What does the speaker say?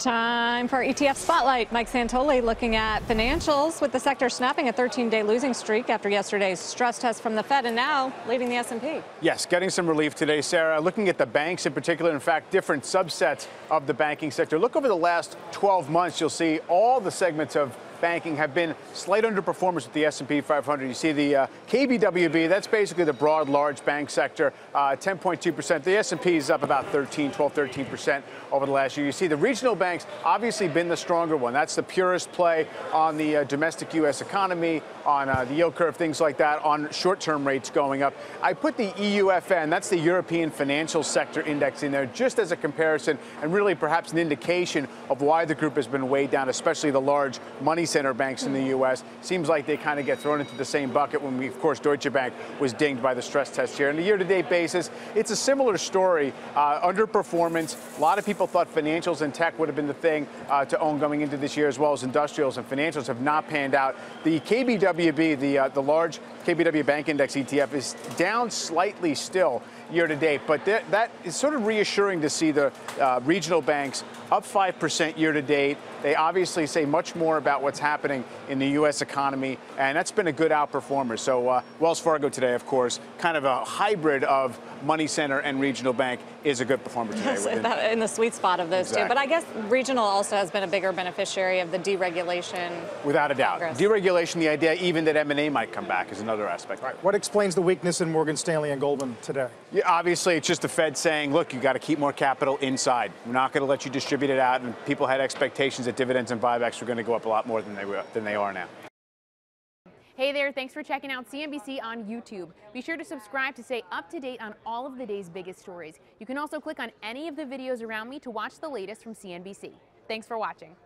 Time for ETF Spotlight. Mike Santoli looking at financials with the sector snapping a 13-day losing streak after yesterday's stress test from the Fed and now leading the S&P. Yes, getting some relief today, Sarah. Looking at the banks in particular, in fact, different subsets of the banking sector. Look over the last 12 months, you'll see all the segments of banking have been slight underperformers with the S&P 500. You see the KBWB, that's basically the broad, large bank sector, 10.2%. The S&P is up about 13% over the last year. You see the regional banks obviously been the stronger one. That's the purest play on the domestic U.S. economy, on the yield curve, things like that, on short-term rates going up. I put the EUFN, that's the European Financial Sector Index, in there just as a comparison and really perhaps an indication of why the group has been weighed down, especially the large money center banks in the U.S. Seems like they kind of get thrown into the same bucket when of course, Deutsche Bank was dinged by the stress test here. On a year-to-date basis, it's a similar story. Underperformance. A lot of people thought financials and tech would have been the thing to own going into this year, as well as industrials, and financials have not panned out. The KBWB, the large KBW Bank Index ETF, is down slightly still year-to-date, but that is sort of reassuring to see the regional banks up 5% year-to-date. They obviously say much more about what's happening in the U.S. economy, and that's been a good outperformer. So Wells Fargo today, of course, kind of a hybrid of money center and regional bank, is a good performer today. Yes, in the sweet spot of those two. But I guess regional also has been a bigger beneficiary of the deregulation. Without a doubt. Progress. Deregulation, the idea even that M&A might come back is another aspect. Right. What explains the weakness in Morgan Stanley and Goldman today? Yeah, obviously, it's just the Fed saying, look, you got to keep more capital inside. We're not going to let you distribute it out. And people had expectations that dividends and buybacks were going to go up a lot more than they are now. Hey there, thanks for checking out CNBC on YouTube. Be sure to subscribe to stay up to date on all of the day's biggest stories. You can also click on any of the videos around me to watch the latest from CNBC. Thanks for watching.